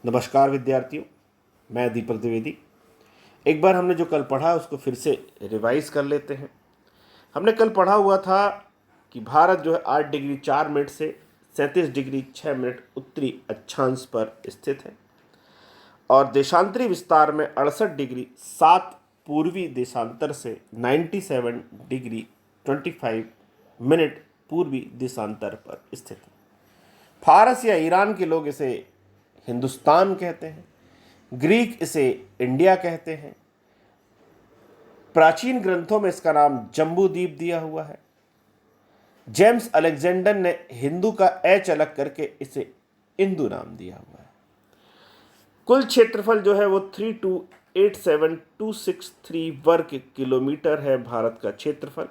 नमस्कार विद्यार्थियों, मैं दीपक द्विवेदी। एक बार हमने जो कल पढ़ा उसको फिर से रिवाइज कर लेते हैं। हमने कल पढ़ा हुआ था कि भारत जो है 8 डिग्री 4 मिनट से 37 डिग्री 6 मिनट उत्तरी अक्षांश पर स्थित है और देशांतरी विस्तार में 68 डिग्री 7 पूर्वी देशांतर से 97 डिग्री 25 मिनट पूर्वी देशांतर पर स्थित है। फारस या ईरान के लोग इसे हिंदुस्तान कहते हैं, ग्रीक इसे इंडिया कहते हैं। प्राचीन ग्रंथों में इसका नाम जम्बू द्वीप दिया हुआ है। जेम्स अलेक्जेंडर ने हिंदू का एच अलग करके इसे इंदु नाम दिया हुआ है। कुल क्षेत्रफल जो है वो 3287263 वर्ग किलोमीटर है भारत का क्षेत्रफल,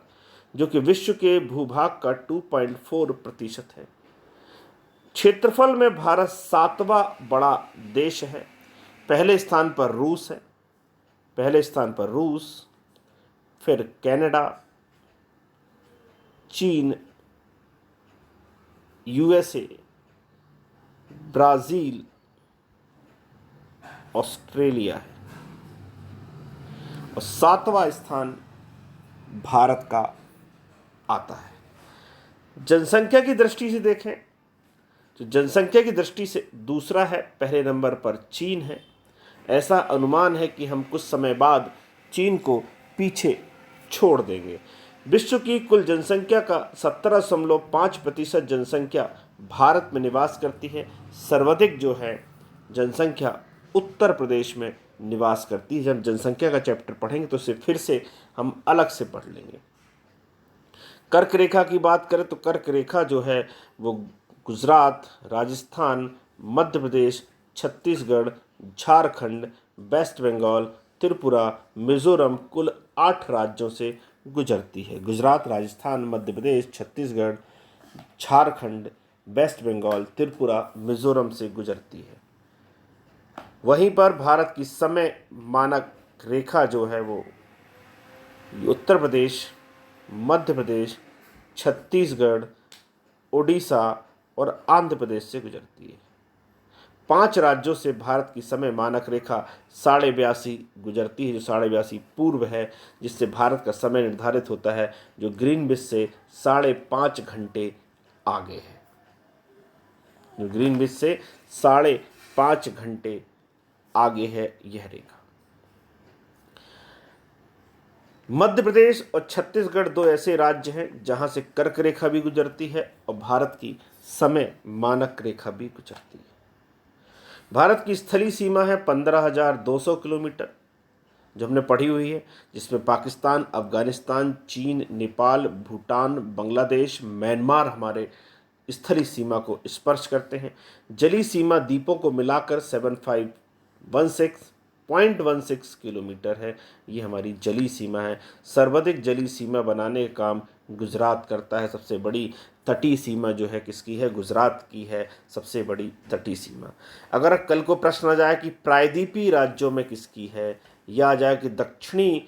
जो कि विश्व के भूभाग का 2.4% है। क्षेत्रफल में भारत 7वां बड़ा देश है। पहले स्थान पर रूस, फिर कनाडा, चीन, यूएसए, ब्राज़ील, ऑस्ट्रेलिया है और 7वां स्थान भारत का आता है। जनसंख्या की दृष्टि से देखें तो जनसंख्या की दृष्टि से दूसरा है, पहले नंबर पर चीन है। ऐसा अनुमान है कि हम कुछ समय बाद चीन को पीछे छोड़ देंगे। विश्व की कुल जनसंख्या का 17.5% जनसंख्या भारत में निवास करती है। सर्वाधिक जो है जनसंख्या उत्तर प्रदेश में निवास करती है। जब जनसंख्या का चैप्टर पढ़ेंगे तो उसे फिर से हम अलग से पढ़ लेंगे। कर्क रेखा की बात करें तो कर्क रेखा जो है वो गुजरात, राजस्थान, मध्य प्रदेश, छत्तीसगढ़, झारखंड, वेस्ट बंगाल, त्रिपुरा, मिजोरम कुल 8 राज्यों से गुजरती है। गुजरात, राजस्थान, मध्य प्रदेश, छत्तीसगढ़, झारखंड, वेस्ट बंगाल, त्रिपुरा, मिजोरम से गुजरती है। वहीं पर भारत की समय मानक रेखा जो है वो उत्तर प्रदेश, मध्य प्रदेश, छत्तीसगढ़, उड़ीसा और आंध्र प्रदेश से गुजरती है। 5 राज्यों से भारत की समय मानक रेखा 82.5 गुजरती है, जो 82.5 पूर्व है, जिससे भारत का समय निर्धारित होता है, जो ग्रीनविच से 5.5 घंटे आगे है। जो ग्रीनविच से 5.5 घंटे आगे है यह रेखा। मध्य प्रदेश और छत्तीसगढ़ 2 ऐसे राज्य हैं जहां से कर्क रेखा भी गुजरती है और भारत की समय मानक रेखा भी गुजरती है। भारत की स्थलीय सीमा है 15,200 किलोमीटर, जो हमने पढ़ी हुई है, जिसमें पाकिस्तान, अफगानिस्तान, चीन, नेपाल, भूटान, बांग्लादेश, म्यांमार हमारे स्थलीय सीमा को स्पर्श करते हैं। जलीय सीमा द्वीपों को मिलाकर 7516.16 किलोमीटर है। ये हमारी जलीय सीमा है। सर्वाधिक जलीय सीमा बनाने का काम गुजरात करता है। सबसे बड़ी तटीय सीमा जो है किसकी है? गुजरात की है सबसे बड़ी तटीय सीमा। अगर कल को प्रश्न आ जाए कि प्रायद्वीपीय राज्यों में किसकी है, या आ जाए कि दक्षिणी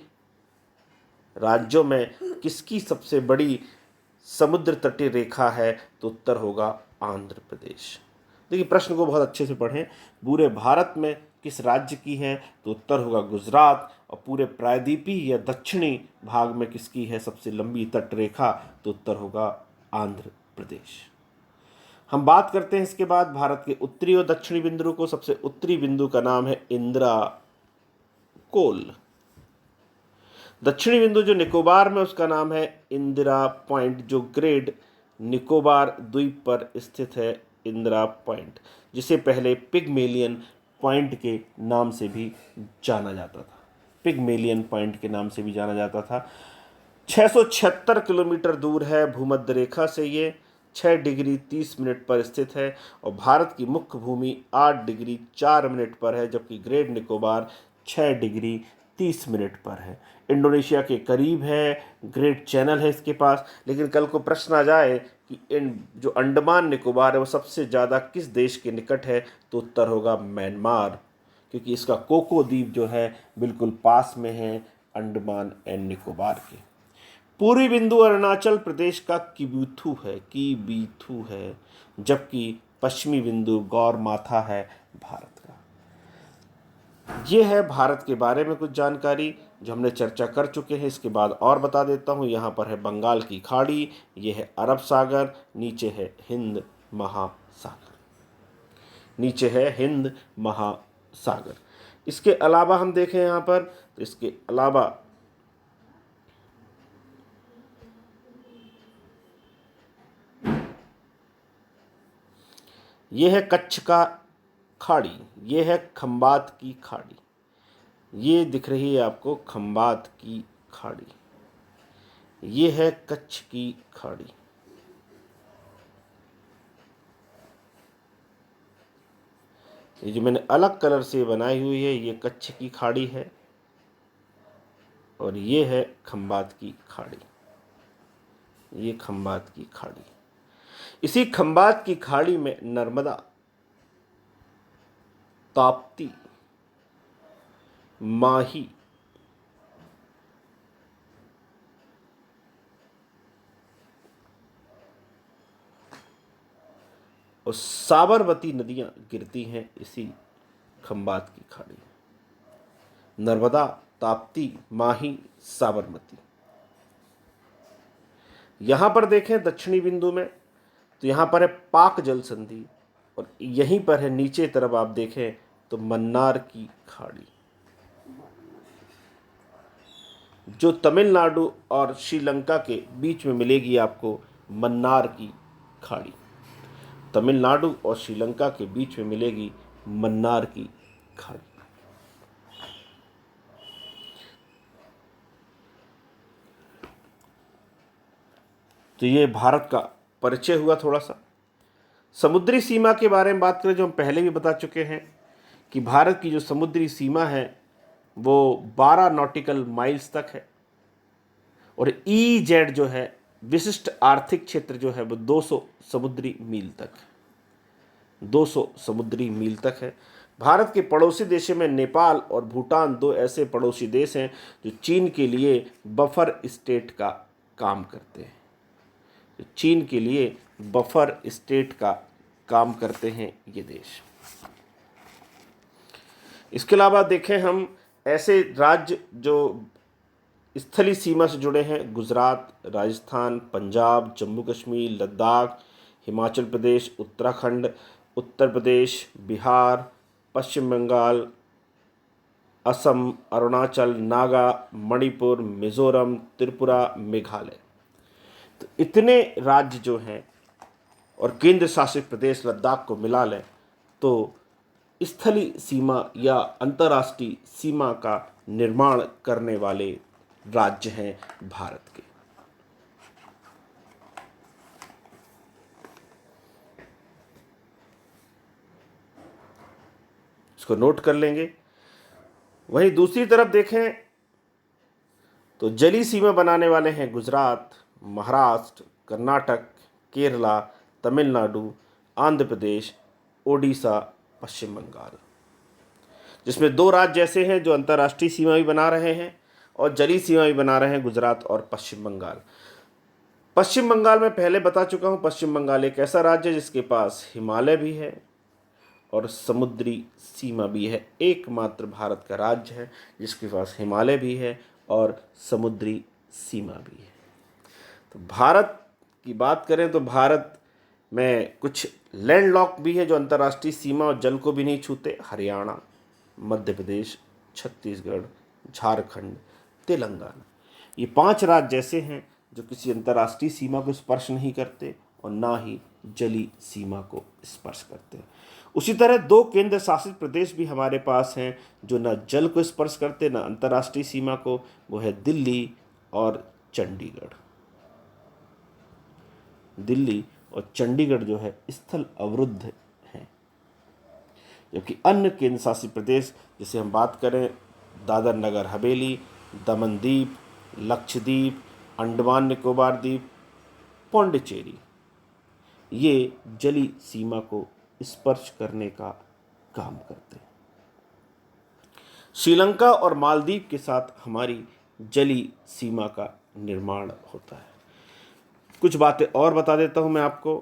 राज्यों में किसकी सबसे बड़ी समुद्र तटीय रेखा है, तो उत्तर होगा आंध्र प्रदेश। देखिए, प्रश्न को बहुत अच्छे से पढ़ें। पूरे भारत में किस राज्य की है, तो उत्तर होगा गुजरात। और पूरे प्रायद्वीपीय या दक्षिणी भाग में किसकी है सबसे लंबी तट रेखा, तो उत्तर होगा आंध्र प्रदेश। हम बात करते हैं इसके बाद भारत के उत्तरी और दक्षिणी बिंदु को। सबसे उत्तरी बिंदु का नाम है इंदिरा कोल। दक्षिणी बिंदु जो निकोबार में, उसका नाम है इंदिरा पॉइंट, जो ग्रेट निकोबार द्वीप पर स्थित है। इंदिरा पॉइंट, जिसे पहले पिगमेलियन पॉइंट के नाम से भी जाना जाता था। पिगमेलियन पॉइंट के नाम से भी जाना जाता था। 676 किलोमीटर दूर है भूमध्य रेखा से। ये 6 डिग्री 30 मिनट पर स्थित है और भारत की मुख्य भूमि 8 डिग्री 4 मिनट पर है, जबकि ग्रेट निकोबार 6 डिग्री 30 मिनट पर है। इंडोनेशिया के करीब है, ग्रेट चैनल है इसके पास। लेकिन कल को प्रश्न आ जाए कि जो अंडमान निकोबार है वो सबसे ज़्यादा किस देश के निकट है, तो उत्तर होगा म्यांमार, क्योंकि इसका कोको द्वीप जो है बिल्कुल पास में है अंडमान एंड निकोबार के। पूर्वी बिंदु अरुणाचल प्रदेश का किबीथू है, जबकि पश्चिमी बिंदु गौरमाथा है भारत का। ये है भारत के बारे में कुछ जानकारी जो हमने चर्चा कर चुके हैं। इसके बाद और बता देता हूँ, यहाँ पर है बंगाल की खाड़ी, ये है अरब सागर, नीचे है हिंद महासागर, नीचे है हिंद महासागर। इसके अलावा हम देखें यहाँ पर, तो इसके अलावा ये है कच्छ का खाड़ी, ये है खंबात की खाड़ी, ये दिख रही है आपको खंबात की खाड़ी, ये है कच्छ की खाड़ी। ये जो मैंने अलग कलर से बनाई हुई है, ये कच्छ की खाड़ी है, और ये है खंबात की खाड़ी, ये खंबात की खाड़ी। इसी खंबात की खाड़ी में नर्मदा, ताप्ती, माही, और साबरमती नदियां गिरती हैं इसी खंबात की खाड़ी। नर्मदा, ताप्ती, माही, साबरमती। यहां पर देखें दक्षिणी बिंदु में, तो यहां पर है पाक जल संधि, और यहीं पर है नीचे तरफ आप देखें तो मन्नार की खाड़ी, जो तमिलनाडु और श्रीलंका के बीच में मिलेगी आपको। मन्नार की खाड़ी तमिलनाडु और श्रीलंका के बीच में मिलेगी, मन्नार की खाड़ी। तो ये भारत का परिचय हुआ थोड़ा सा। समुद्री सीमा के बारे में बात करें, जो हम पहले भी बता चुके हैं कि भारत की जो समुद्री सीमा है वो 12 नॉटिकल माइल्स तक है, और EEZ जो है विशिष्ट आर्थिक क्षेत्र जो है वो 200 समुद्री मील तक है, 200 समुद्री मील तक है। भारत के पड़ोसी देशों में नेपाल और भूटान दो ऐसे पड़ोसी देश हैं जो चीन के लिए बफर स्टेट का काम करते हैं, जो चीन के लिए बफर स्टेट का काम करते हैं ये देश। इसके अलावा देखें हम ऐसे राज्य जो स्थलीय सीमा से जुड़े हैं, गुजरात, राजस्थान, पंजाब, जम्मू कश्मीर, लद्दाख, हिमाचल प्रदेश, उत्तराखंड, उत्तर प्रदेश, बिहार, पश्चिम बंगाल, असम, अरुणाचल, नागा, मणिपुर, मिजोरम, त्रिपुरा, मेघालय। तो इतने राज्य जो हैं और केंद्र शासित प्रदेश लद्दाख को मिला लें तो स्थलीय सीमा या अंतर्राष्ट्रीय सीमा का निर्माण करने वाले राज्य हैं भारत के। इसको नोट कर लेंगे। वहीं दूसरी तरफ देखें तो जलीय सीमा बनाने वाले हैं गुजरात, महाराष्ट्र, कर्नाटक, केरला, तमिलनाडु, आंध्र प्रदेश, ओडिशा, पश्चिम बंगाल, जिसमें दो राज्य ऐसे हैं जो अंतर्राष्ट्रीय सीमा भी बना रहे हैं और जलीय सीमा भी बना रहे हैं, गुजरात और पश्चिम बंगाल। पश्चिम बंगाल में पहले बता चुका हूँ, पश्चिम बंगाल एक ऐसा राज्य है जिसके पास हिमालय भी है और समुद्री सीमा भी है। एकमात्र भारत का राज्य है जिसके पास हिमालय भी है और समुद्री सीमा भी है। तो भारत की बात करें तो भारत में कुछ लैंडलॉक भी है जो अंतर्राष्ट्रीय सीमा और जल को भी नहीं छूते। हरियाणा, मध्य प्रदेश, छत्तीसगढ़, झारखंड, तेलंगाना, ये 5 राज्य ऐसे हैं जो किसी अंतर्राष्ट्रीय सीमा को स्पर्श नहीं करते और ना ही जलीय सीमा को स्पर्श करते हैं। उसी तरह 2 केंद्र शासित प्रदेश भी हमारे पास हैं जो न जल को स्पर्श करते न अंतर्राष्ट्रीय सीमा को, वो है दिल्ली और चंडीगढ़। दिल्ली और चंडीगढ़ जो है स्थल अवरुद्ध हैं, जबकि अन्य केंद्र शासित प्रदेश जिसे हम बात करें दादर नगर हवेली, दमन द्वीप, लक्षद्वीप, अंडमान निकोबार द्वीप, पौंडीचेरी, ये जलीय सीमा को स्पर्श करने का काम करते हैं। श्रीलंका और मालदीव के साथ हमारी जलीय सीमा का निर्माण होता है। कुछ बातें और बता देता हूं मैं आपको।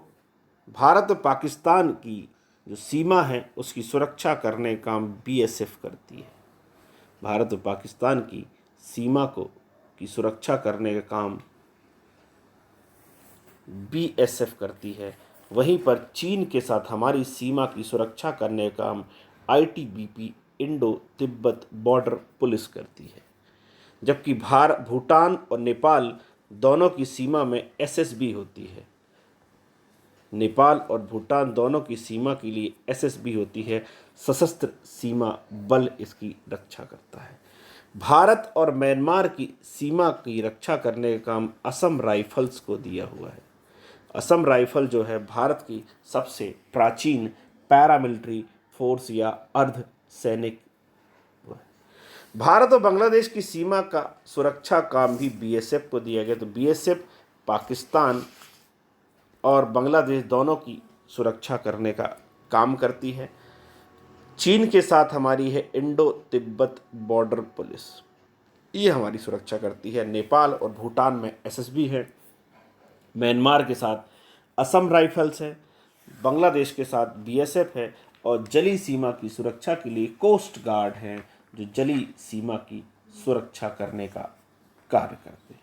भारत और पाकिस्तान की जो सीमा है उसकी सुरक्षा करने का काम बीएसएफ करती है। भारत और पाकिस्तान की सीमा की सुरक्षा करने का काम बीएसएफ करती है। वहीं पर चीन के साथ हमारी सीमा की सुरक्षा करने का काम ITBP Indo Tibet border police करती है। जबकि भूटान और नेपाल दोनों की सीमा में एसएसबी होती है। नेपाल और भूटान दोनों की सीमा के लिए एसएसबी होती है, सशस्त्र सीमा बल इसकी रक्षा करता है। भारत और म्यांमार की सीमा की रक्षा करने का काम असम राइफल्स को दिया हुआ है। असम राइफल जो है भारत की सबसे प्राचीन पैरामिलिट्री फोर्स या अर्ध सैनिक। भारत और बांग्लादेश की सीमा का सुरक्षा काम भी बीएसएफ को दिया गया। तो बीएसएफ पाकिस्तान और बांग्लादेश दोनों की सुरक्षा करने का काम करती है। चीन के साथ हमारी है इंडो तिब्बत बॉर्डर पुलिस, ये हमारी सुरक्षा करती है। नेपाल और भूटान में एसएसबी है। म्यांमार के साथ असम राइफल्स है। बांग्लादेश के साथ बीएसएफ है। और जली सीमा की सुरक्षा के लिए कोस्ट गार्ड है, जो जली सीमा की सुरक्षा करने का कार्य करते हैं।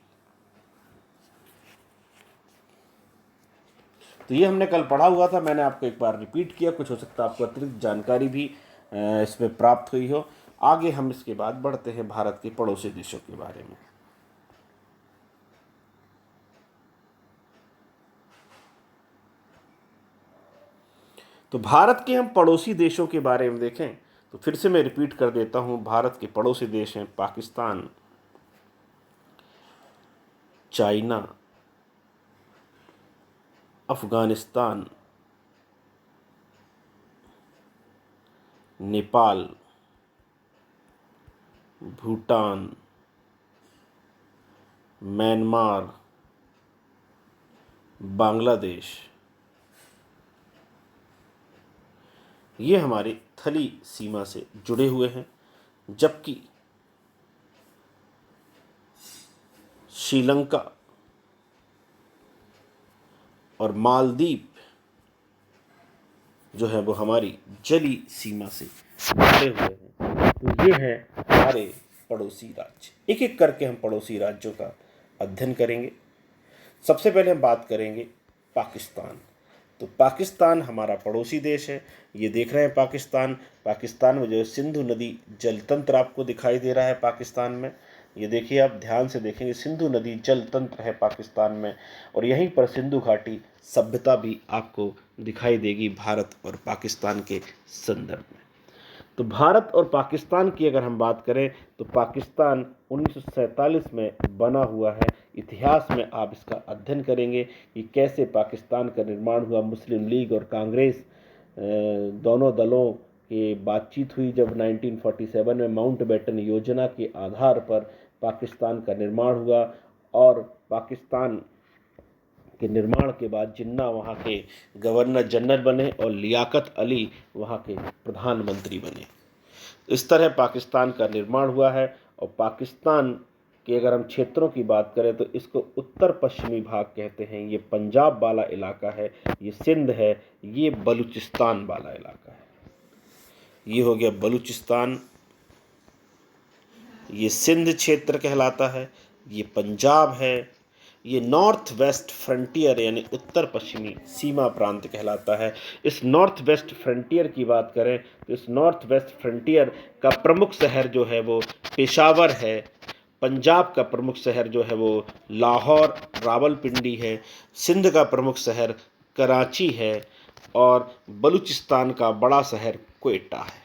तो ये हमने कल पढ़ा हुआ था, मैंने आपको एक बार रिपीट किया। कुछ हो सकता है आपको अतिरिक्त जानकारी भी इसमें प्राप्त हुई हो। आगे हम इसके बाद बढ़ते हैं भारत के पड़ोसी देशों के बारे में। तो भारत के हम पड़ोसी देशों के बारे में देखें तो फिर से मैं रिपीट कर देता हूं। भारत के पड़ोसी देश हैं पाकिस्तान, चाइना, अफगानिस्तान, नेपाल, भूटान, म्यांमार, बांग्लादेश। ये हमारी थली सीमा से जुड़े हुए हैं। जबकि श्रीलंका और मालदीव जो है वो हमारी जली सीमा से जुड़े हुए हैं। तो ये है हमारे पड़ोसी राज्य। एक एक करके हम पड़ोसी राज्यों का अध्ययन करेंगे। सबसे पहले हम बात करेंगे पाकिस्तान। तो पाकिस्तान हमारा पड़ोसी देश है। ये देख रहे हैं पाकिस्तान में जो है सिंधु नदी जल तंत्र आपको दिखाई दे रहा है पाकिस्तान में। ये देखिए, आप ध्यान से देखेंगे, सिंधु नदी जल तंत्र है पाकिस्तान में। और यहीं पर सिंधु घाटी सभ्यता भी आपको दिखाई देगी भारत और पाकिस्तान के संदर्भ में। तो भारत और पाकिस्तान की अगर हम बात करें तो पाकिस्तान 1947 में बना हुआ है। इतिहास में आप इसका अध्ययन करेंगे कि कैसे पाकिस्तान का निर्माण हुआ। मुस्लिम लीग और कांग्रेस दोनों दलों की बातचीत हुई जब 1947 में माउंटबेटन योजना के आधार पर पाकिस्तान का निर्माण हुआ। और पाकिस्तान के निर्माण के बाद जिन्ना वहाँ के गवर्नर जनरल बने और लियाकत अली वहाँ के प्रधानमंत्री बने। इस तरह पाकिस्तान का निर्माण हुआ है। और पाकिस्तान के अगर हम क्षेत्रों की बात करें तो इसको उत्तर पश्चिमी भाग कहते हैं। ये पंजाब वाला इलाका है, ये सिंध है, ये बलूचिस्तान वाला इलाका है। ये हो गया बलूचिस्तान, ये सिंध क्षेत्र कहलाता है, ये पंजाब है, ये नॉर्थ वेस्ट फ्रंटियर यानी उत्तर पश्चिमी सीमा प्रांत कहलाता है। इस नॉर्थ वेस्ट फ्रंटियर की बात करें तो इस नॉर्थ वेस्ट फ्रंटियर का प्रमुख शहर जो है वो पेशावर है। पंजाब का प्रमुख शहर जो है वो लाहौर रावलपिंडी है। सिंध का प्रमुख शहर कराची है। और बलूचिस्तान का बड़ा शहर क्वेटा है।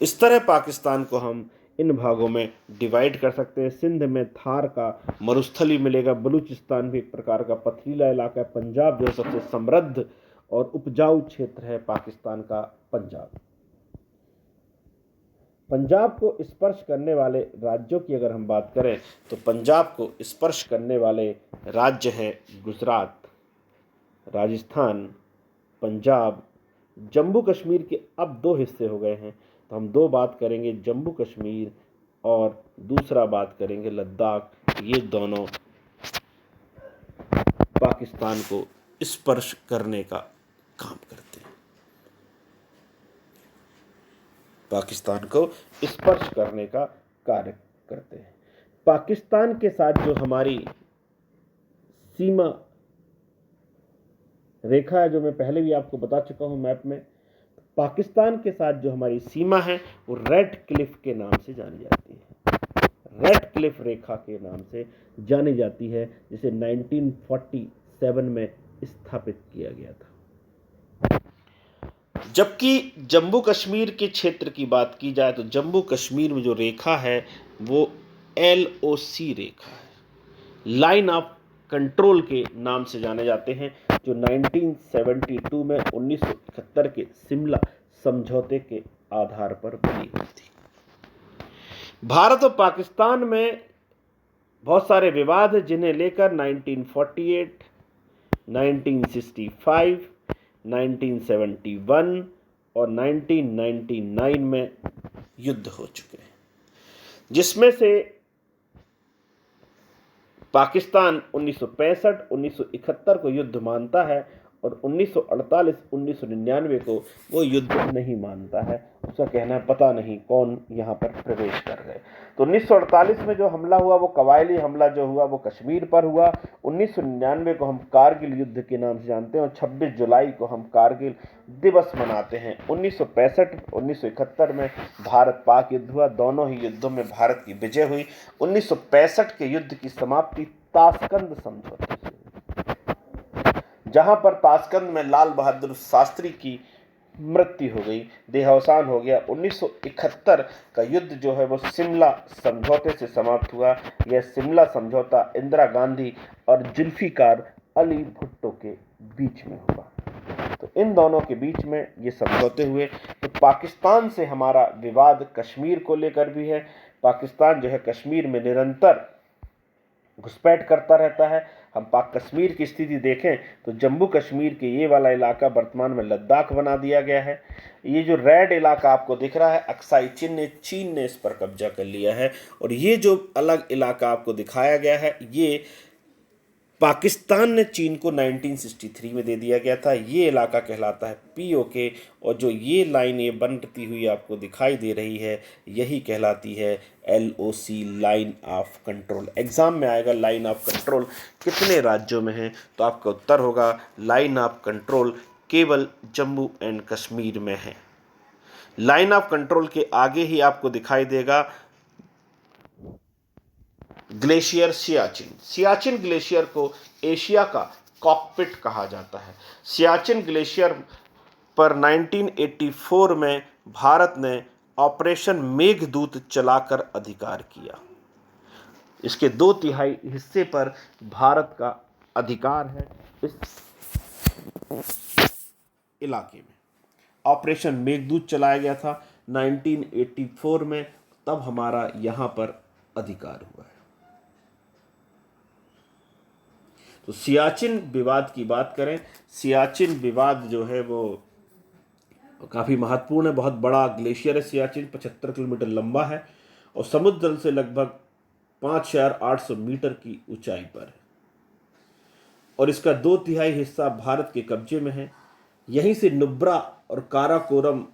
इस तरह पाकिस्तान को हम इन भागों में डिवाइड कर सकते हैं। सिंध में थार का मरुस्थली मिलेगा। बलूचिस्तान भी एक प्रकार का पथरीला इलाका है। पंजाब जो सबसे समृद्ध और उपजाऊ क्षेत्र है पाकिस्तान का पंजाब। पंजाब को स्पर्श करने वाले राज्यों की अगर हम बात करें तो पंजाब को स्पर्श करने वाले राज्य हैं गुजरात, राजस्थान, पंजाब, जम्मू कश्मीर के अब दो हिस्से हो गए हैं। तो हम दो बात करेंगे, जम्मू कश्मीर और दूसरा बात करेंगे लद्दाख। ये दोनों पाकिस्तान को स्पर्श करने का काम करते हैं। पाकिस्तान को स्पर्श करने का कार्य करते हैं। पाकिस्तान के साथ जो हमारी सीमा रेखा है, जो मैं पहले भी आपको बता चुका हूं मैप में, पाकिस्तान के साथ जो हमारी सीमा है वो रेड क्लिफ के नाम से जानी जाती है। रेड क्लिफ रेखा के नाम से जानी जाती है, जिसे 1947 में स्थापित किया गया था। जबकि जम्मू कश्मीर के क्षेत्र की बात की जाए तो जम्मू कश्मीर में जो रेखा है वो LOC रेखा है, लाइन ऑफ कंट्रोल के नाम से जाने जाते हैं, जो 1972 में 1971 के शिमला समझौते के आधार पर बनी हुई थी। भारत और पाकिस्तान में बहुत सारे विवाद हैं, जिन्हें लेकर 1948, 1965, 1971 और 1999 में युद्ध हो चुके हैं, जिसमें से पाकिस्तान 1965, 1971 को युद्ध मानता है और 1948, 1999 को वो युद्ध नहीं मानता है। उसका कहना है पता नहीं कौन यहाँ पर प्रवेश कर गए। तो 1948 में जो हमला हुआ वो कबायली हमला जो हुआ वो कश्मीर पर हुआ। 1999 को हम कारगिल युद्ध के नाम से जानते हैं और 26 जुलाई को हम कारगिल दिवस मनाते हैं। 1965, 1971 में भारत पाक युद्ध हुआ। दोनों ही युद्धों में भारत की विजय हुई। 1965 के युद्ध की समाप्ति ताशकंद समझौते से हुई, जहां पर ताशकंद में लाल बहादुर शास्त्री की मृत्यु हो गई, देहावसान हो गया। 1971 का युद्ध जो है वो शिमला समझौते से समाप्त हुआ। यह शिमला समझौता इंदिरा गांधी और जुल्फिकार अली भुट्टो के बीच में हुआ। तो इन दोनों के बीच में ये समझौते हुए। तो पाकिस्तान से हमारा विवाद कश्मीर को लेकर भी है। पाकिस्तान जो है कश्मीर में निरंतर घुसपैठ करता रहता है। हम पाक कश्मीर की स्थिति देखें तो जम्मू कश्मीर के ये वाला इलाका वर्तमान में लद्दाख बना दिया गया है। ये जो रेड इलाका आपको दिख रहा है, अक्साई चीन ने इस पर कब्जा कर लिया है। और ये जो अलग इलाका आपको दिखाया गया है, ये पाकिस्तान ने चीन को 1963 में दे दिया गया था। ये इलाका कहलाता है POK। और जो ये लाइन ये बनती हुई आपको दिखाई दे रही है, यही कहलाती है LOC, line of control. Exam में आएगा लाइन ऑफ कंट्रोल कितने राज्यों में है, तो आपका उत्तर होगा लाइन ऑफ कंट्रोल केवल जम्मू एंड कश्मीर में है। लाइन ऑफ कंट्रोल के आगे ही आपको दिखाई देगा ग्लेशियर सियाचिन। सियाचिन ग्लेशियर को एशिया का कॉकपिट कहा जाता है। सियाचिन ग्लेशियर पर 1984 में भारत ने ऑपरेशन मेघदूत चलाकर अधिकार किया। इसके 2/3 हिस्से पर भारत का अधिकार है इस इलाके में। ऑपरेशन मेघदूत चलाया गया था 1984 में, तब हमारा यहां पर अधिकार हुआ है। तो सियाचिन विवाद की बात करें, सियाचिन विवाद जो है वो काफ़ी महत्वपूर्ण है। बहुत बड़ा ग्लेशियर है सियाचिन, 75 किलोमीटर लंबा है और समुद्र तल से लगभग 5,800 मीटर की ऊंचाई पर है। और इसका 2/3 हिस्सा भारत के कब्जे में है। यहीं से नुब्रा और काराकोरम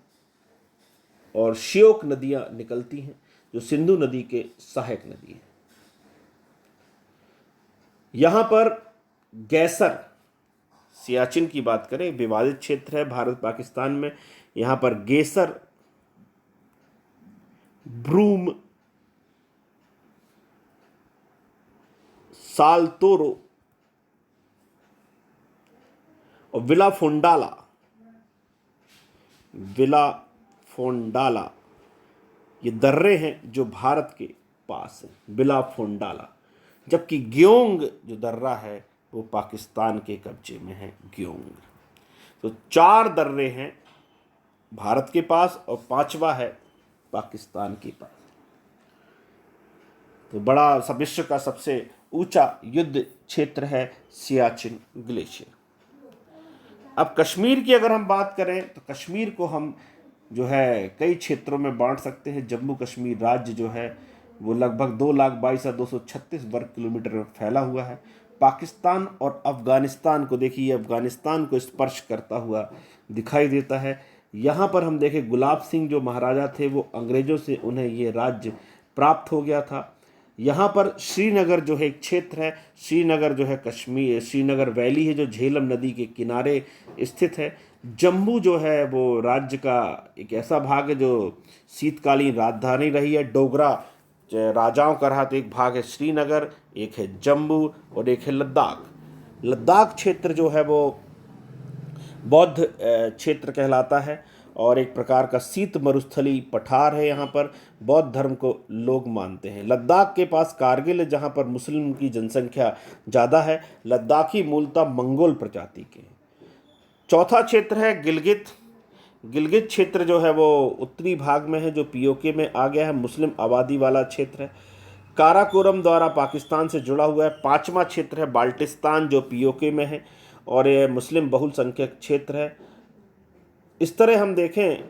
और श्योक नदियां निकलती हैं, जो सिंधु नदी के सहायक नदी है। यहां पर गैसर, सियाचिन की बात करें, विवादित क्षेत्र है भारत पाकिस्तान में। यहां पर गैसर, ब्रूम, सालतोरो और विला फोंडाला ये दर्रे हैं जो भारत के पास है, विला फोंडाला। जबकि ग्योंग जो दर्रा है वो पाकिस्तान के कब्जे में है, ग्योंग। तो 4 दर्रे हैं भारत के पास और 5वां है पाकिस्तान के पास। तो बड़ा विश्व का सबसे ऊंचा युद्ध क्षेत्र है सियाचिन ग्लेशियर। अब कश्मीर की अगर हम बात करें तो कश्मीर को हम जो है कई क्षेत्रों में बांट सकते हैं। जम्मू कश्मीर राज्य जो है वो लगभग 2,22,236 वर्ग किलोमीटर में फैला हुआ है। पाकिस्तान और अफगानिस्तान को देखिए, अफगानिस्तान को स्पर्श करता हुआ दिखाई देता है। यहाँ पर हम देखें गुलाब सिंह जो महाराजा थे वो अंग्रेज़ों से उन्हें ये राज्य प्राप्त हो गया था। यहाँ पर श्रीनगर जो है एक क्षेत्र है, श्रीनगर जो है कश्मीर, श्रीनगर वैली है जो झेलम नदी के किनारे स्थित है। जम्मू जो है वो राज्य का एक ऐसा भाग है जो शीतकालीन राजधानी रही है। डोगरा राजाओं का रहा, तो एक भाग है श्रीनगर, एक है जम्मू और एक है लद्दाख। लद्दाख क्षेत्र जो है वो बौद्ध क्षेत्र कहलाता है और एक प्रकार का शीत मरुस्थली पठार है। यहाँ पर बौद्ध धर्म को लोग मानते हैं। लद्दाख के पास कारगिल है जहाँ पर मुस्लिम की जनसंख्या ज़्यादा है। लद्दाखी मूलतः मंगोल प्रजाति के हैं। चौथा क्षेत्र है गिलगित। गिलगित क्षेत्र जो है वो उत्तरी भाग में है जो पीओके में आ गया है, मुस्लिम आबादी वाला क्षेत्र है। काराकोरम द्वारा पाकिस्तान से जुड़ा हुआ है। पांचवा क्षेत्र है बाल्टिस्तान जो पीओके में है और यह मुस्लिम बहुसंख्यक क्षेत्र है। इस तरह हम देखें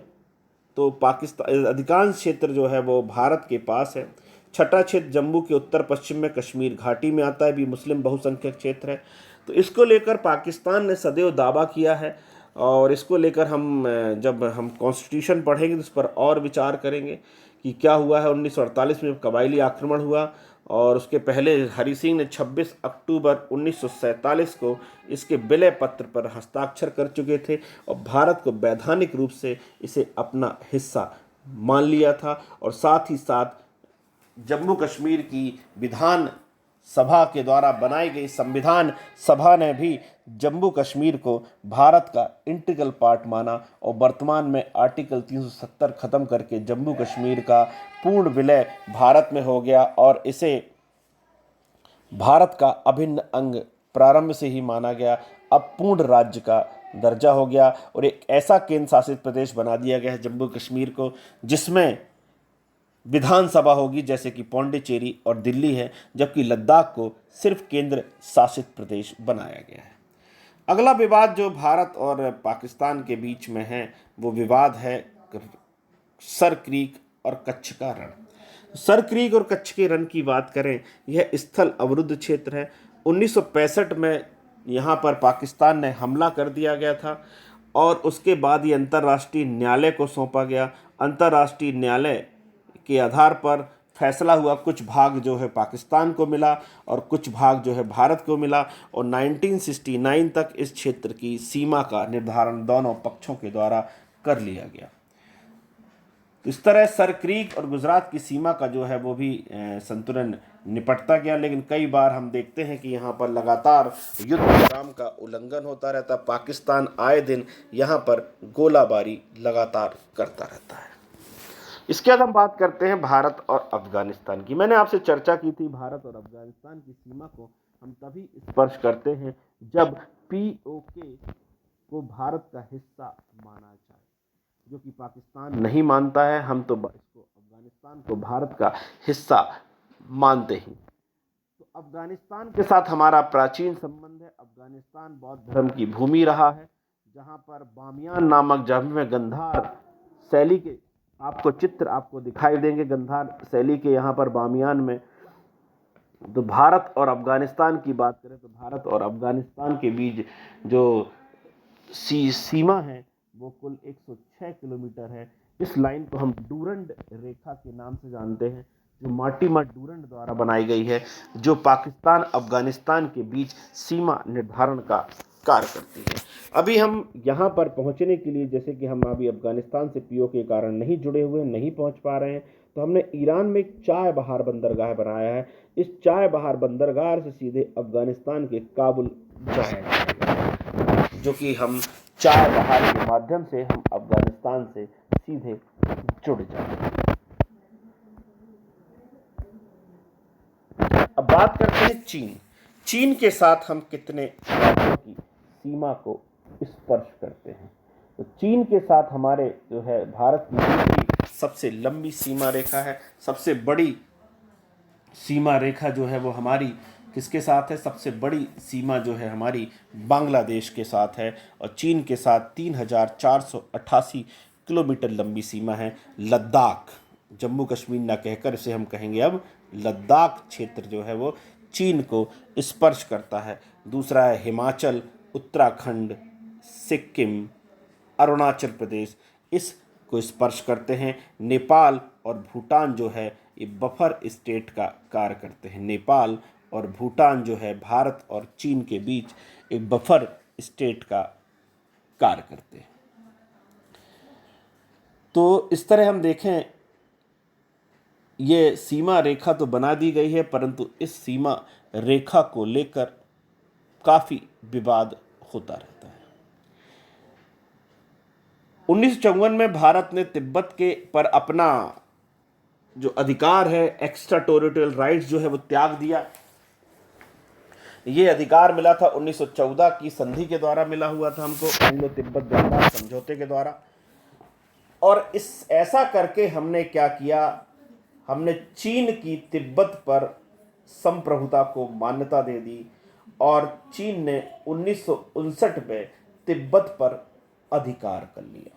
तो पाकिस्तान अधिकांश क्षेत्र जो है वो भारत के पास है। छठा क्षेत्र जम्मू के उत्तर पश्चिम में कश्मीर घाटी में आता है, भी मुस्लिम बहुसंख्यक क्षेत्र है। तो इसको लेकर पाकिस्तान ने सदैव दावा किया है और इसको लेकर हम जब हम कॉन्स्टिट्यूशन पढ़ेंगे तो इस पर और विचार करेंगे कि क्या हुआ है। 1948 में कबायली आक्रमण हुआ और उसके पहले हरि सिंह ने 26 अक्टूबर 1947 को इसके विलय पत्र पर हस्ताक्षर कर चुके थे और भारत को वैधानिक रूप से इसे अपना हिस्सा मान लिया था। और साथ ही साथ जम्मू कश्मीर की विधान सभा के द्वारा बनाई गई संविधान सभा ने भी जम्मू कश्मीर को भारत का इंटीग्रल पार्ट माना और वर्तमान में आर्टिकल 370 खत्म करके जम्मू कश्मीर का पूर्ण विलय भारत में हो गया और इसे भारत का अभिन्न अंग प्रारंभ से ही माना गया। अब पूर्ण राज्य का दर्जा हो गया और एक ऐसा केंद्र शासित प्रदेश बना दिया गया है जम्मू कश्मीर को, जिसमें विधानसभा होगी जैसे कि पौंडीचेरी और दिल्ली है, जबकि लद्दाख को सिर्फ केंद्र शासित प्रदेश बनाया गया है। अगला विवाद जो भारत और पाकिस्तान के बीच में है वो विवाद है सर क्रीक और कच्छ का रण। सर क्रीक और कच्छ के रण की बात करें, यह स्थल अवरुद्ध क्षेत्र है। 1965 में यहाँ पर पाकिस्तान ने हमला कर दिया गया था और उसके बाद ये अंतर्राष्ट्रीय न्यायालय को सौंपा गया। अंतर्राष्ट्रीय न्यायालय के आधार पर फैसला हुआ, कुछ भाग जो है पाकिस्तान को मिला और कुछ भाग जो है भारत को मिला और 1969 तक इस क्षेत्र की सीमा का निर्धारण दोनों पक्षों के द्वारा कर लिया गया। तो इस तरह सर क्रीक और गुजरात की सीमा का जो है वो भी संतुलन निपटता गया, लेकिन कई बार हम देखते हैं कि यहाँ पर लगातार युद्ध विराम का उल्लंघन होता रहता। पाकिस्तान आए दिन यहाँ पर गोलाबारी लगातार करता रहता है। इसके बाद हम बात करते हैं भारत और अफगानिस्तान की। मैंने आपसे चर्चा की थी भारत और अफगानिस्तान की सीमा को हम तभी स्पर्श करते हैं जब पीओके को भारत का हिस्सा माना जाए, जो कि पाकिस्तान नहीं मानता है। हम तो इसको अफगानिस्तान को भारत का हिस्सा मानते हैं। तो अफगानिस्तान के साथ हमारा प्राचीन संबंध है। अफगानिस्तान बौद्ध धर्म की भूमि रहा है, जहाँ पर बामियान नामक जगह में गंधार शैली के आपको चित्र आपको दिखाई देंगे, गंधार शैली के यहाँ पर बामियान में। तो भारत और अफगानिस्तान की बात करें तो भारत और अफगानिस्तान के बीच जो सीमा है वो कुल 106 किलोमीटर है। इस लाइन को हम डूरंड रेखा के नाम से जानते हैं, जो मार्टिमा डूरंड द्वारा बनाई गई है, जो पाकिस्तान अफगानिस्तान के बीच सीमा निर्धारण का कार्य करती है। अभी हम यहाँ पर पहुँचने के लिए, जैसे कि हम अभी अफगानिस्तान से पीओके के कारण नहीं जुड़े हुए, नहीं पहुँच पा रहे हैं, तो हमने ईरान में एक चाय बहार बंदरगाह बनाया है। इस चाय बहार बंदरगाह से सीधे अफगानिस्तान के काबुल जाया जाएगा, जो कि हम चाय बहार के माध्यम से हम अफगानिस्तान से सीधे जुड़ जाएंगे। अब बात करते हैं चीन के साथ हम कितने राज्यों की सीमा को स्पर्श करते हैं। तो चीन के साथ हमारे जो है भारत की सबसे लंबी सीमा रेखा है। सबसे बड़ी सीमा रेखा जो है वो हमारी किसके साथ है? सबसे बड़ी सीमा जो है हमारी बांग्लादेश के साथ है और चीन के साथ 3488 किलोमीटर लंबी सीमा है। लद्दाख, जम्मू कश्मीर ना कहकर इसे हम कहेंगे अब लद्दाख क्षेत्र जो है वो चीन को स्पर्श करता है। दूसरा है हिमाचल, उत्तराखंड, सिक्किम, अरुणाचल प्रदेश, इसको स्पर्श करते हैं। नेपाल और भूटान जो है ये बफर स्टेट का कार्य करते हैं। नेपाल और भूटान जो है भारत और चीन के बीच एक बफर स्टेट का कार्य करते हैं। तो इस तरह हम देखें, ये सीमा रेखा तो बना दी गई है, परंतु इस सीमा रेखा को लेकर काफ़ी विवाद होता रहता है। 1954 में भारत ने तिब्बत के पर अपना जो अधिकार है, एक्स्ट्रा टेरिटोरियल राइट्स जो है वो त्याग दिया। ये अधिकार मिला था 1914 की संधि के द्वारा मिला हुआ था हमको, एंग्लो तिब्बत व्यापार समझौते के द्वारा। और इस ऐसा करके हमने क्या किया, हमने चीन की तिब्बत पर संप्रभुता को मान्यता दे दी और चीन ने 1959 में तिब्बत पर अधिकार कर लिया।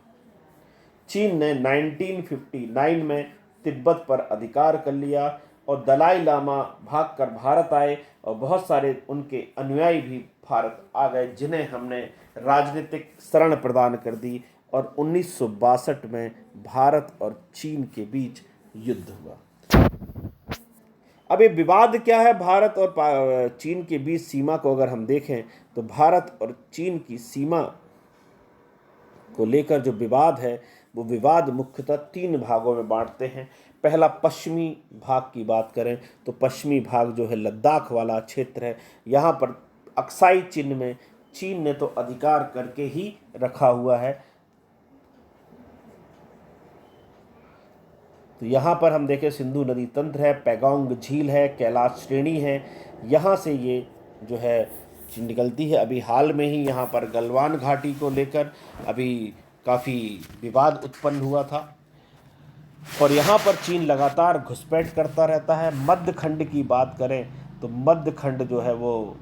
चीन ने 1959 में तिब्बत पर अधिकार कर लिया और दलाई लामा भागकर भारत आए और बहुत सारे उनके अनुयायी भी भारत आ गए, जिन्हें हमने राजनीतिक शरण प्रदान कर दी और 1962 में भारत और चीन के बीच युद्ध हुआ। अब ये विवाद क्या है भारत और चीन के बीच सीमा को अगर हम देखें तो भारत और चीन की सीमा को लेकर जो विवाद है वो विवाद मुख्यतः 3 भागों में बांटते हैं। पहला पश्चिमी भाग की बात करें तो पश्चिमी भाग जो है लद्दाख वाला क्षेत्र है। यहाँ पर अक्साई चिन्ह में चीन ने तो अधिकार करके ही रखा हुआ है। तो यहाँ पर हम देखें सिंधु नदी तंत्र है, पैगोंग झील है, कैलाश श्रेणी है, यहाँ से ये जो है निकलती है। अभी हाल में ही यहाँ पर गलवान घाटी को लेकर अभी काफ़ी विवाद उत्पन्न हुआ था और यहाँ पर चीन लगातार घुसपैठ करता रहता है। मध्य खंड की बात करें तो मध्य खंड जो है वो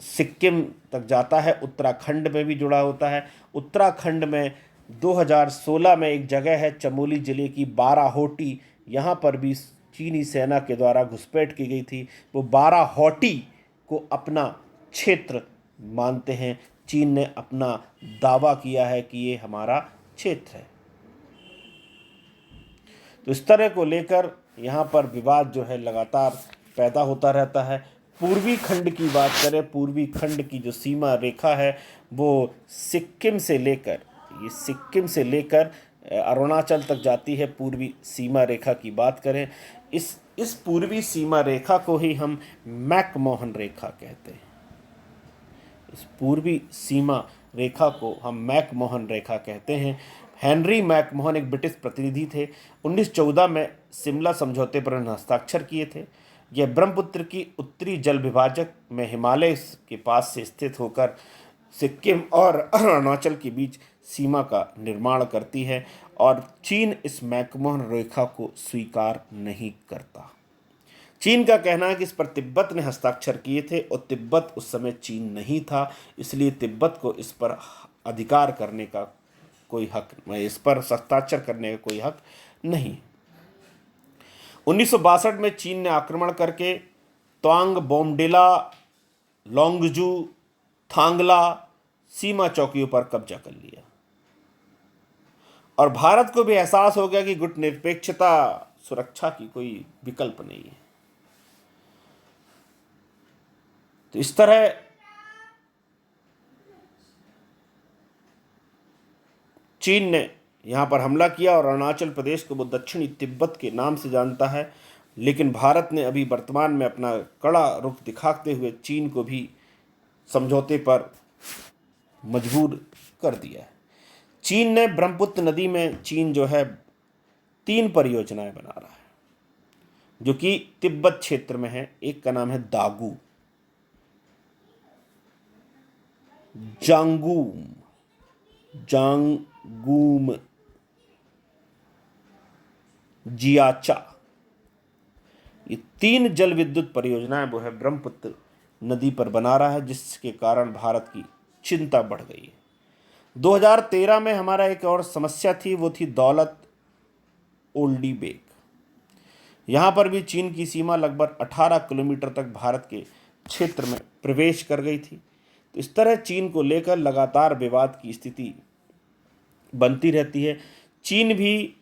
सिक्किम तक जाता है, उत्तराखंड में भी जुड़ा होता है। उत्तराखंड में 2016 में एक जगह है चमोली जिले की बाराहोटी, यहाँ पर भी चीनी सेना के द्वारा घुसपैठ की गई थी। वो बाराहोटी को अपना क्षेत्र मानते हैं। चीन ने अपना दावा किया है कि ये हमारा क्षेत्र है। तो इस तरह को लेकर यहाँ पर विवाद जो है लगातार पैदा होता रहता है। पूर्वी खंड की बात करें, पूर्वी खंड की जो सीमा रेखा है वो सिक्किम से लेकर अरुणाचल तक जाती है। पूर्वी सीमा रेखा की बात करें, इस पूर्वी सीमा रेखा को ही हम मैकमोहन रेखा कहते हैं। इस पूर्वी सीमा रेखा को हम मैकमोहन रेखा कहते हैं। हेनरी मैकमोहन एक ब्रिटिश प्रतिनिधि थे। 1914 में शिमला समझौते पर हस्ताक्षर किए थे। यह ब्रह्मपुत्र की उत्तरी जल विभाजक में हिमालय के पास से स्थित होकर सिक्किम और अरुणाचल के बीच सीमा का निर्माण करती है और चीन इस मैकमोहन रेखा को स्वीकार नहीं करता। चीन का कहना है कि इस पर तिब्बत ने हस्ताक्षर किए थे और तिब्बत उस समय चीन नहीं था, इसलिए तिब्बत को इस पर अधिकार करने का कोई हक, इस पर हस्ताक्षर करने का कोई हक नहीं। 1962 में चीन ने आक्रमण करके त्वांग, बोमडिला, लोंगजू, थांगला सीमा चौकियों पर कब्जा कर लिया और भारत को भी एहसास हो गया कि गुट निरपेक्षता सुरक्षा की कोई विकल्प नहीं है। तो इस तरह चीन ने यहाँ पर हमला किया और अरुणाचल प्रदेश को वो दक्षिणी तिब्बत के नाम से जानता है। लेकिन भारत ने अभी वर्तमान में अपना कड़ा रुख दिखाते हुए चीन को भी समझौते पर मजबूर कर दिया है। चीन ने ब्रह्मपुत्र नदी में चीन जो है 3 परियोजनाएं बना रहा है जो कि तिब्बत क्षेत्र में है। एक का नाम है दागू, जांगूम, जियाचा, ये 3 जल विद्युत परियोजनाएं वो है ब्रह्मपुत्र नदी पर बना रहा है, जिसके कारण भारत की चिंता बढ़ गई है। 2013 में हमारा एक और समस्या थी, वो थी दौलत ओल्डी बेक। यहाँ पर भी चीन की सीमा लगभग 18 किलोमीटर तक भारत के क्षेत्र में प्रवेश कर गई थी। तो इस तरह चीन को लेकर लगातार विवाद की स्थिति बनती रहती है। चीन भी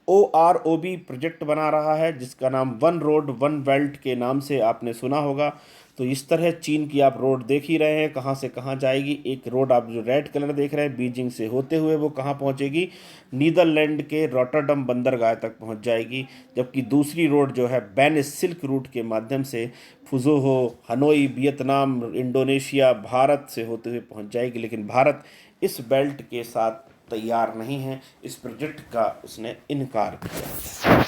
OROB प्रोजेक्ट बना रहा है जिसका नाम वन रोड वन बेल्ट के नाम से आपने सुना होगा। तो इस तरह चीन की आप रोड देख ही रहे हैं कहाँ से कहाँ जाएगी। एक रोड आप जो रेड कलर देख रहे हैं बीजिंग से होते हुए वो कहाँ पहुँचेगी, नीदरलैंड के रॉटरडम बंदरगाह तक पहुँच जाएगी। जबकि दूसरी रोड जो है बेनिस सिल्क रूट के माध्यम से फुजोहो, हनोई, वियतनाम, इंडोनेशिया, भारत से होते हुए पहुँच जाएगी। लेकिन भारत इस बेल्ट के साथ तैयार नहीं है, इस प्रोजेक्ट का उसने इनकार किया।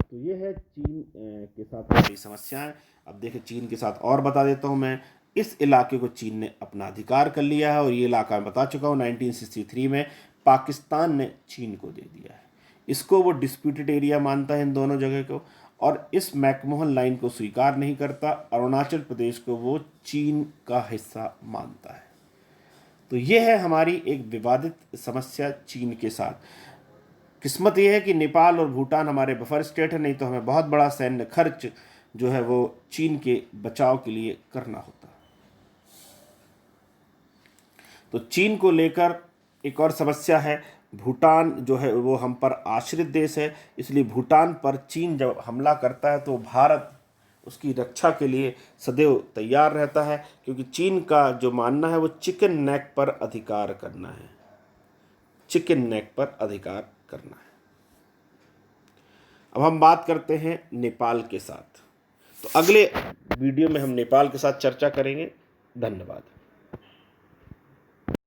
तो ये है चीन के साथ बड़ी समस्याएं। अब देखिए चीन के साथ और बता देता हूँ मैं। इस इलाके को चीन ने अपना अधिकार कर लिया है और ये इलाका मैं बता चुका हूँ 1963 में पाकिस्तान ने चीन को दे दिया है। इसको वो डिस्प्यूटेड एरिया मानता है इन दोनों जगह को, और इस मैकमोहन लाइन को स्वीकार नहीं करता। अरुणाचल प्रदेश को वो चीन का हिस्सा मानता है। तो ये है हमारी एक विवादित समस्या चीन के साथ। किस्मत ये है कि नेपाल और भूटान हमारे बफर स्टेट है, नहीं तो हमें बहुत बड़ा सैन्य खर्च जो है वो चीन के बचाव के लिए करना होता। तो चीन को लेकर एक और समस्या है। भूटान जो है वो हम पर आश्रित देश है, इसलिए भूटान पर चीन जब हमला करता है तो भारत उसकी रक्षा के लिए सदैव तैयार रहता है, क्योंकि चीन का जो मानना है वो चिकन नेक पर अधिकार करना है, चिकन नेक पर अधिकार करना है। अब हम बात करते हैं नेपाल के साथ। तो अगले वीडियो में हम नेपाल के साथ चर्चा करेंगे। धन्यवाद।